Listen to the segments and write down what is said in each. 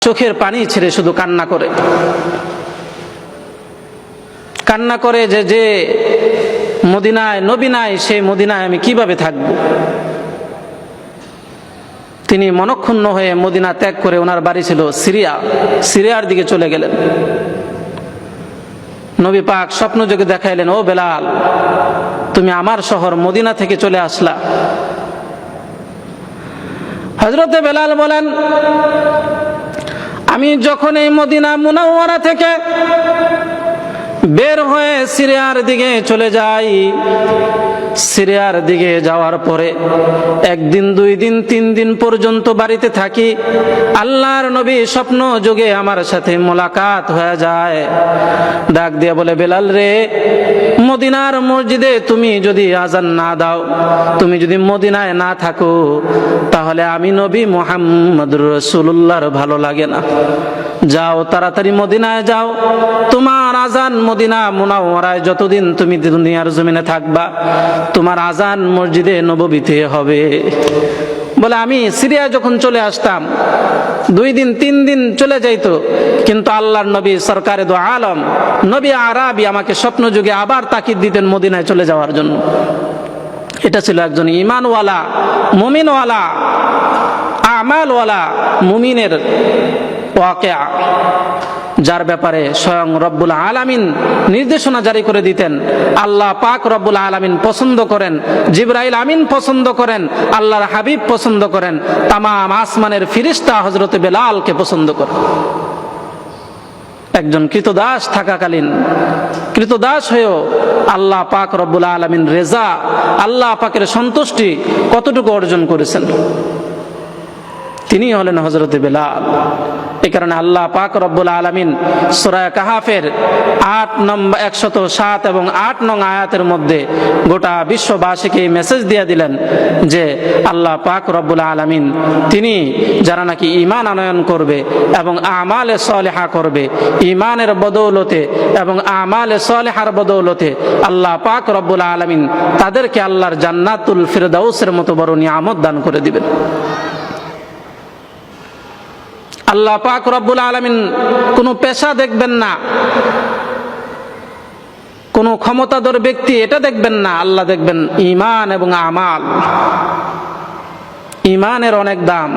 চোখের পানি ছেড়ে শুধু কান্না করে, কান্না করে যে যে মদিনায় নবী নাই, সেই মদিনায় আমি কিভাবে থাকব। তিনি মনক্ষুণ্ণ হয়ে মদিনা ত্যাগ করে, ওনার বাড়ি ছিল সিরিয়ার দিকে চলে গেলেন। নবী পাক স্বপ্নযোগে দেখাইলেন, ও বেলাল, তুমি আমার শহর মদিনা থেকে চলে আসলা। হযরতে বেলাল বলেন, আমি যখন এই মদিনা মুনাওয়ারা থেকে বের হয়ে সিরিয়ার দিকে চলে যাই, সিরিয়ার দিকে যাওয়ার পরে একদিন, 2 দিন, 3 দিন পর্যন্ত বাড়িতে থাকি। আল্লাহর নবী স্বপ্ন যোগে আমার সাথে মোলাকাত হয়ে যায়। ডাক দিয়ে বলে, বেলাল রে, মদিনার মসজিদে তুমি যদি আজান না দাও, তুমি যদি মদিনায় না থাকো, তাহলে আমি নবী মুহাম্মদুর রাসূলুল্লাহর ভালো লাগে না। যাও, তাড়াতাড়ি মদিনায় যাও। তোমার আজান মদিনা মুনাওয়ারায় যতদিন তুমি দুনিয়ার জমিনে থাকবা, তোমার আজান মসজিদে নববীতে হবে। বলে, আমি সিরিয়া যখন চলে আসতাম 2 দিন 3 দিন চলে যাইতো, কিন্তু আল্লাহর নবী সরকারে দো আলম নবী আরাবি আমাকে স্বপ্ন যুগে আবার তাকিদ দিতেন মদিনায় চলে যাওয়ার জন্য। এটা ছিল একজন ঈমানওয়ালা, মুমিনওয়ালা, আমালওয়ালা মুমিনের ওয়াকিয়া, যার ব্যাপারে স্বয়ং রব্বুল আলামিন নির্দেশনা জারি করে দিতেন। আল্লাহ পাক রব্বুল আলামিন পছন্দ করেন, জিবরাইল আমিন পছন্দ করেন, আল্লাহর হাবিব পছন্দ করেন, তামাম আসমানের ফিরিস্তা হযরতে বেলালকে পছন্দ করেন। একজন কৃতদাস থাকাকালীন, কৃতদাস হয়েও আল্লাহ পাক রব্বুল আলামিন রেজা, আল্লাহ পাকের সন্তুষ্টি কতটুকু অর্জন করেছেন, তিনি হলেন হযরতে বেলাল। এই কারণে আল্লাহ পাক রব্বুল আলামিন সূরা কাহাফের 107 এবং 8 নং আয়াতের মধ্যে গোটা বিশ্ববাসীকে মেসেজ দিয়ে দিলেন যে আল্লাহ পাক রব্বুল আলামিন তিনি যারা নাকি ঈমান আনয়ন করবে এবং আমালে সালেহা করবে, ঈমানের বদৌলতে এবং আমালে সালেহার বদৌলতে আল্লাহ পাক রব্বুল আলামিন তাদেরকে আল্লাহর জান্নাতুল ফিরদাউসের মতো বড় নিয়ামত দান করে দিবেন। আল্লাহ পাক রব্বুল আলামিন কোনো পেশা দেখবেন না, কোনো ক্ষমতাধর ব্যক্তি এটা দেখবেন না, আল্লাহ দেখবেন ঈমান এবং আমাল। ঈমানের অনেক দাম,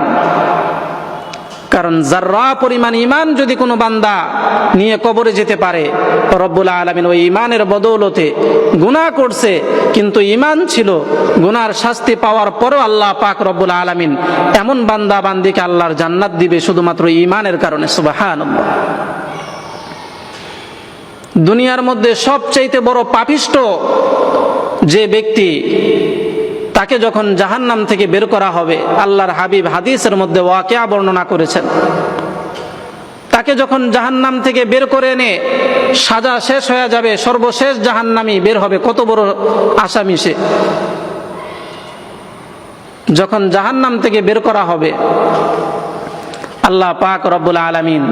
কারণ যাররা পরিমাণ ঈমান যদি কোনো বান্দা নিয়ে কবরে যেতে পারে, রব্বুল আলামিন ওই ঈমানের বদৌলতে গুনাহ করছে কিন্তু ঈমান ছিল, গুনার শাস্তি পাওয়ার পরও আল্লাহ পাক রব্বুল আলামিন এমন বান্দা বান্দিকে আল্লাহর জান্নাত দিবে শুধুমাত্র ঈমানের কারণে। সুবহানাল্লাহ। দুনিয়ার মধ্যে সবচাইতে বড় পাপিষ্ঠ যে ব্যক্তি, তাকে যখন জাহান্নাম থেকে বের করা হবে, আল্লাহর হাবিব হাদিসের মধ্যে ওয়াকিয়া বর্ণনা করেছেন, তাকে যখন জাহান্নাম থেকে বের করে এনে সাজা শেষ হয়ে যাবে, সর্বশেষ জাহান্নামী বের হবে, কত বড় আসামি সে। যখন জাহান্নাম থেকে বের করা হবে, আল্লাহ পাক রব্বুল আলামিন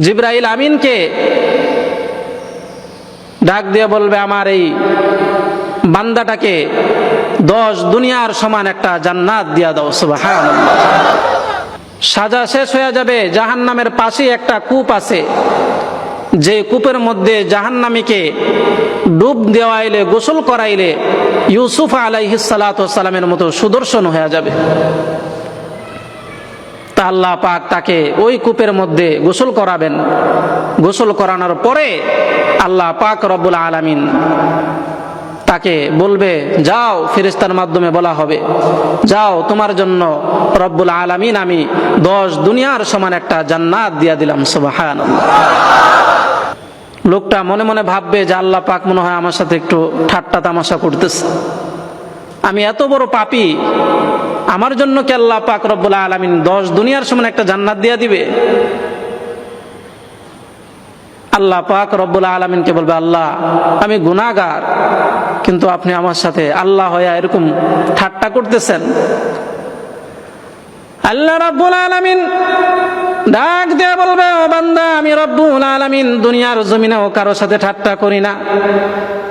জিবরাইল আমিনকে ডাক দিয়ে বলবে, আমার এই বান্দাটাকে 10 দুনিয়ার সমান একটা জান্নাত দিয়া দাও। সুবহানাল্লাহ। সাজা শেষ হয়ে যাবে, জাহান্নামের পাশে একটা কূপ আছে, যে কূপের মধ্যে জাহান্নামীকে ডুব দেওয়াইলে, গোসল করাইলে ইউসুফ আলাইহিস সালাতু ওয়াস সালামের মতো সুদর্শন হয়ে যাবে। তা আল্লাহ পাক তাকে ওই কূপের মধ্যে গোসল করাবেন। গোসল করানোর পরে আল্লাহ পাক রব্বুল আলামিন তাকে বলবে, যাও, ফেরেশতার মাধ্যমে বলা হবে, যাও, তোমার জন্য রব্বুল আলামিন আমি 10 দুনিয়ার সমান একটা জান্নাত দিয়া দিলাম। সুবহানাল্লাহ। লোকটা মনে মনে ভাববে যে আল্লাহ পাক মনে হয় আমার সাথে একটু ঠাট্টা তামাশা করতেছে, আমি এত বড় পাপী, আমার জন্য কি আল্লাহ পাক রব্বুল আলামিন 10 দুনিয়ার সমান একটা জান্নাত দিয়া দিবে? আল্লাহ পাক রব্বুল আলামিনকে বলবে, আল্লাহ আমি গুনাহগার, কিন্তু আপনি আমার সাথে আল্লাহ হয়ে এরকম ঠাট্টা করতেছেন। আল্লাহ রব্বুল আলামিন ডাক দিয়ে বলবে, ও বান্দা, আমি রব্বুল আলামিন দুনিয়ার জমিনেও কারো সাথে ঠাট্টা করি না।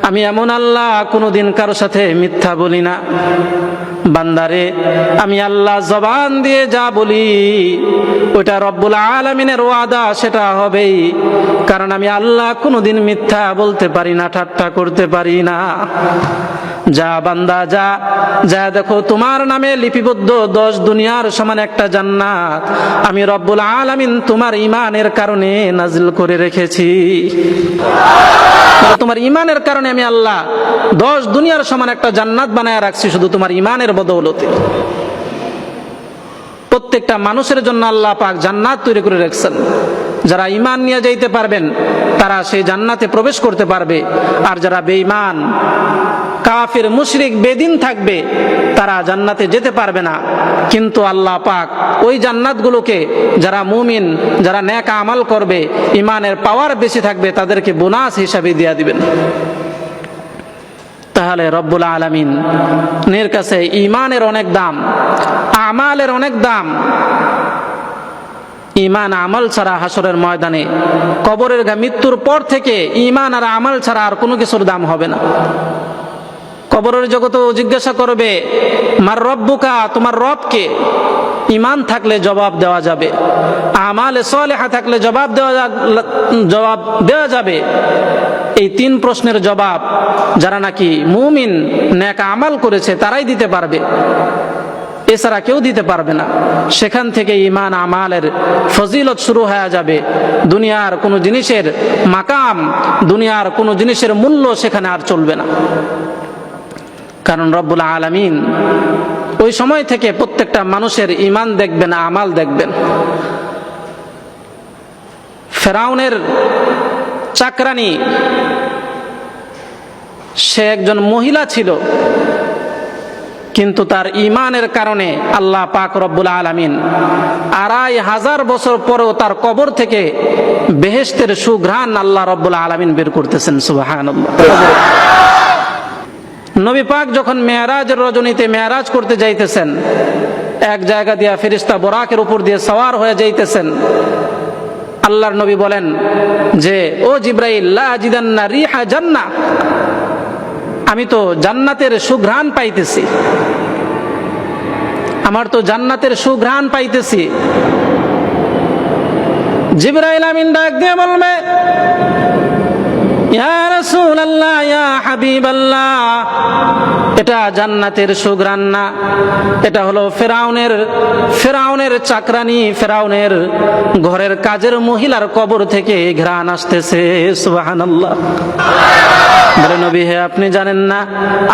আমি এমন আল্লাহ, কোনোদিন কারো সাথে মিথ্যা বলি না। বান্দারে আমি আল্লাহ জবান দিয়ে যা বলি ওটা রব্বুল আলামিনের ওয়াদা, সেটা হবেই। কারণ আমি আল্লাহ কোনোদিন মিথ্যা বলতে পারি না, ঠাট্টা করতে পারি না। যা বান্দা যা, যা দেখো তোমার নামে লিপিবদ্ধ 10 দুনিয়ার সমান একটা জান্নাত আমি রব্বুল আলামিন তোমার ঈমানের কারণে নাজিল করে রেখেছি। তোমার ঈমানের কারণে আমি আল্লাহ 10 দুনিয়ার সমান একটা জান্নাত বানায় রাখছি, শুধু তোমার ঈমানের বদৌলতে। প্রত্যেকটা মানুষের জন্য আল্লাহ পাক জান্নাত তৈরি করে রেখেছেন। যারা ঈমান নিয়ে যাইতে পারবেন তারা সেই জান্নাতে প্রবেশ করতে পারবে, আর যারা বেঈমান কাফির মুশরিক বেদিন থাকবে তারা জান্নাতে যেতে পারবে না। কিন্তু আল্লাহ পাক ওই জান্নাতগুলোকে যারা মুমিন, যারা নেক আমল করবে, ঈমানের পাওয়ার বেশি থাকবে, তাদেরকে বোনাস হিসাবে দিয়ে দিবেন। তাহলে রব্বুল আলামিন এর কাছে ঈমানের অনেক দাম, আমালের অনেক দাম। ঈমান আমল ছাড়া হাসরের ময়দানে কবরের মৃত্যুর পর থেকে ঈমান আর আমল ছাড়া আর কোনো কিছুর দাম হবে না। কবরের জগতে জিজ্ঞাসা করবে মার রব্বুকা, তোমার রব কে? ঈমান থাকলে জবাব দেওয়া যাবে, আমালে সালেহা থাকলে জবাব দেওয়া যাবে। এই 3 প্রশ্নের জবাব যারা নাকি মুমিন নেক আমল করেছে তারাই দিতে পারবে, এছাড়া কেউ দিতে পারবে না। সেখান থেকে ঈমান আমালের ফজিলত শুরু হয়ে যাবে। দুনিয়ার কোনো জিনিসের মাকাম, দুনিয়ার কোনো জিনিসের মূল্য সেখানে আর চলবে না। কারণ রব্বুল আলামিন ওই সময় থেকে প্রত্যেকটা মানুষের ঈমান দেখবেন, আমাল দেখবেন। ফেরাউনের চাকরানী, সে একজন মহিলা ছিল, কিন্তু তার ঈমানের কারণে আল্লাহ পাক রব্বুল আলামিন 2500 বছর পরেও তার কবর থেকে বেহেশতের সুঘ্রাণ আল্লাহ রব্বুল আলামিন বের করতেছেন। সুবহানাল্লাহ। নবী পাক যখন মেরাজের রজনীতে মেরাজ করতে যাইতেছেন, এক জায়গা দিয়া ফেরেশতা বরাকের উপর দিয়ে সওয়ার হয়ে যাইতেছেন। আল্লাহর নবী বলেন যে, ও জিবরাইল, লা আজিদান্না রিহা জান্নাহ, আমি তো জান্নাতের সুঘ্রাণ পাইতেছি, আমার তো জান্নাতের সুঘ্রাণ পাইতেছি। জিবরাইল আমিন ডাক দিয়ে বলবে, ইয়া রাসূলুল্লাহ, ইয়া হাবিবাল্লাহ, এটা জান্নাতের সুঘ্রাণ না, এটা হলো ফেরাউনের চাকরানী, ফেরাউনের ঘরের কাজের মহিলার কবর থেকে ঘ্রাণ আসতেছে। সুবহানাল্লাহ। বলে নবী হে, আপনি জানেন না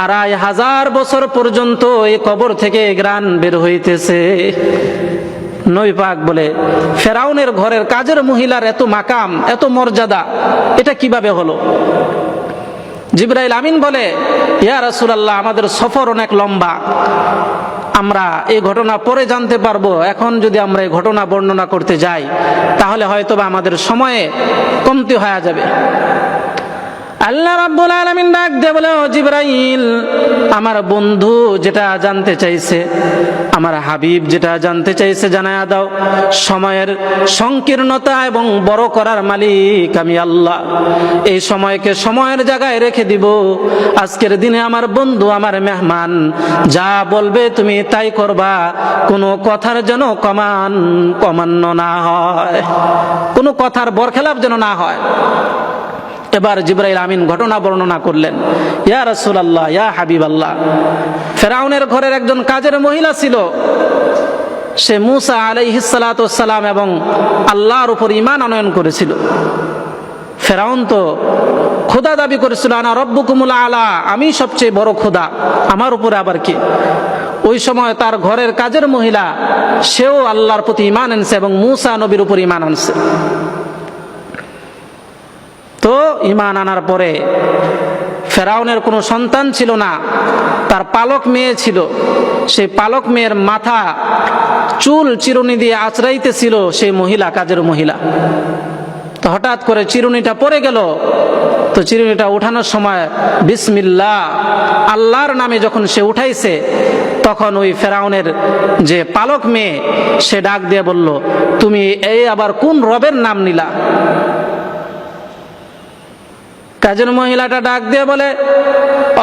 2500 বছর পর্যন্ত এই কবর থেকে ঘ্রাণ বের হইতেছে। নবী পাক বলে, ফেরাউনের ঘরের কাজের মহিলার এত মাকাম, এত মর্যাদা, এটা কিভাবে হলো? জিবরাইল আমিন বলে, ইয়া রাসূলুল্লাহ, আমাদের সফর অনেক লম্বা, আমরা এই ঘটনা পরে জানতে পারবো। এখন যদি আমরা এই ঘটনা বর্ণনা করতে যাই তাহলে হয়তোবা আমাদের সময়ে কমতি হয়ে যাবে। আল্লাহ রাব্বুল আলামিন ডাক দিয়ে বলে, ও জিবরাইল, আমার বন্ধু যেটা জানতে চাইছে, আমার হাবিব যেটা জানতে চাইছে জানায়া দাও। সময়ের সংকীর্ণতা এবং বড় করার মালিক আমি আল্লাহ। এই সময়কে সময়ের জায়গায় রেখে দিব। আজকের দিনে আমার বন্ধু, আমার মেহমান যা বলবে তুমি তাই করবা, কোনো কথার যেন কমান্য না হয়, কোনো কথার বরখেলাপ যেন না হয়। এবার জিবরাইল আমিন ঘটনা বর্ণনা করলেন। ইয়া রাসূলুল্লাহ, ইয়া হাবিবাল্লাহ, ফেরাউনের ঘরের একজন কাজের মহিলা ছিল। সে মূসা আলাইহিস সালাতু ওয়াস সালাম এবং আল্লাহর উপর ঈমান আনয়ন করেছিল। ফেরাউন তো খোদা দাবি করেছিল, আনা রব্বুকুমুল আলা, আমি সবচেয়ে বড় খোদা, আমার উপরে আবার কি? ওই সময় তার ঘরের কাজের মহিলা, সেও আল্লাহর প্রতি ঈমান আনছে এবং মূসা নবীর উপর ঈমান আনছে। তো ঈমান আনার পরে ফেরাউনের কোনো সন্তান ছিল না, তার পালক মেয়ে ছিল। সেই পালক মেয়ের মাথা চুল চিরুনি দিয়ে আঁচড়াইতেছিল সেই মহিলা, কাজের মহিলা। তো হঠাৎ করে চিরুনিটা পড়ে গেল। তো চিরুনিটা উঠানোর সময় বিসমিল্লাহ, আল্লাহর নামে যখন সে উঠাইছে, তখন ওই ফেরাউনের যে পালক মেয়ে, সে ডাক দিয়ে বলল, তুমি এই আবার কোন রবের নাম নিলা? কাজের মহিলাটা ডাক দিয়ে বলে,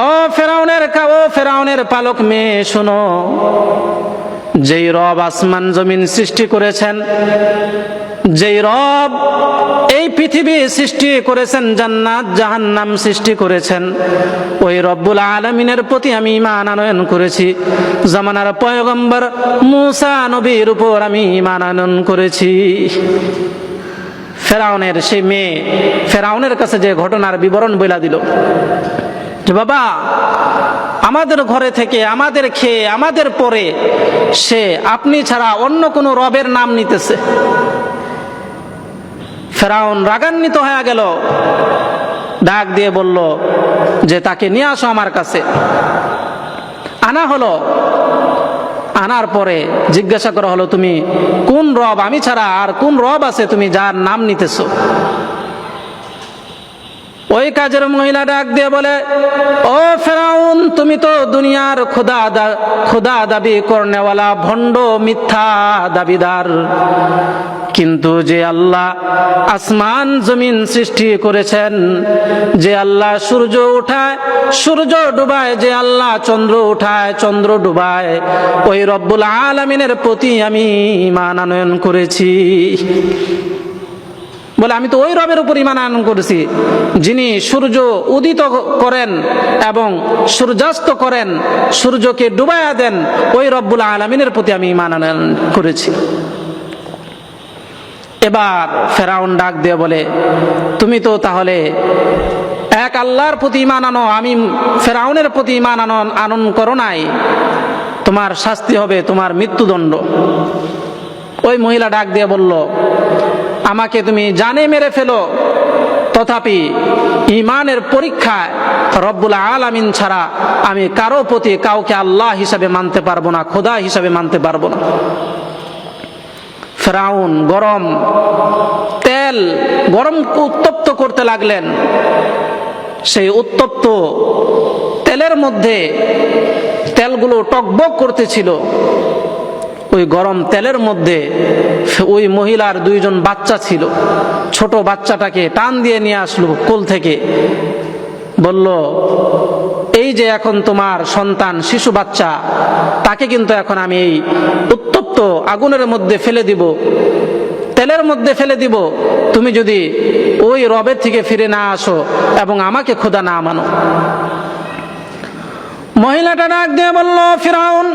ও ফেরাউনের পালক মেয়ে, শোনো, যেই রব আসমান জমিন সৃষ্টি করেছেন, যেই রব এই পৃথিবী সৃষ্টি করেছেন, জান্নাত জাহান্নাম সৃষ্টি করেছেন, ওই রব্বুল আলামিনের প্রতি আমি ঈমান আনয়ন করেছি। জামানার পয়গম্বর মুসা নবীর উপর আমি ঈমান আনয়ন করেছি। ফেরাউনের সেই মেয়ে ফেরাউনের কাছে যে ঘটনার বিবরণ বইলা দিল যে, বাবা, আমাদের ঘরে থেকে, আমাদের খেয়ে, আমাদের পরে সে আপনি ছাড়া অন্য কোনো রবের নাম নিতেছে। ফেরাউন রাগান্বিত হয়ে গেল, ডাক দিয়ে বলল যে তাকে নিয়ে আসো আমার কাছে। আনা হলো। আনার পরে জিজ্ঞাসা করা হলো, তুমি কোন রব, আমি ছাড়া আর কোন রব আছে তুমি যার নাম নিতেছো? ওই কাজের মহিলা ডাক দিয়ে বলে, ও ফেরাউন, তুমি তো দুনিয়ার খোদা দাবি করনেওয়ালা ভণ্ড মিথ্যা দাবিদার, কিন্তু যে আল্লাহ আসমান জমিন সৃষ্টি করেছেন, যে আল্লাহ সূর্য উঠায় সূর্য ডুবায়, যে আল্লাহ চন্দ্র উঠায় চন্দ্র ডুবায়, ওই রব্বুল আলামিনের প্রতি আমি ঈমান আনয়ন করেছি। বলে, আমি তো ওই রবের উপর ঈমান আনয়ন করেছি যিনি সূর্য উদিত করেন এবং সূর্যাস্ত করেন, সূর্যকে ডুবাইয়া দেন, ওই রব্বুল আলামিনের প্রতি আমি ঈমান আনয়ন করেছি। এবার ফেরাউন ডাক দিয়ে বলে, তুমি তো তাহলে এক আল্লাহর প্রতি ঈমান আনো, আমি ফেরাউনের প্রতি ঈমান আনয়ন করো নাই, তোমার শাস্তি হবে তোমার মৃত্যুদণ্ড। ওই মহিলা ডাক দিয়ে বলল, আমাকে তুমি জানে মেরে ফেলো, তথাপি ঈমানের পরীক্ষায় রব্বুল আলামিন ছাড়া আমি কারো প্রতি কাউকে আল্লাহ হিসাবে মানতে পারবো না, খোদা হিসাবে মানতে পারবো না। ফেরাউন গরম উত্তপ্ত করতে লাগলেন। সেই উত্তপ্ত তেলের মধ্যে তেলগুলো টকবক করতেছিল। ওই গরম তেলের মধ্যে ওই মহিলার দুইজন বাচ্চা ছিল। ছোট বাচ্চাটাকে টান দিয়ে নিয়ে আসলো কোল থেকে, বলল, এই যে এখন তোমার সন্তান, শিশু বাচ্চা, তাকে কিন্তু এখন আমি এই উত্তপ্ত আগুনের মধ্যে ফেলে দিব, তেলের মধ্যে ফেলে দিব, তুমি যদি ওই রবের থেকে ফিরে না আসো এবং আমাকে খোদা না মানো। মহিলাটা ডাক দিয়ে বলল, ফিরাউন,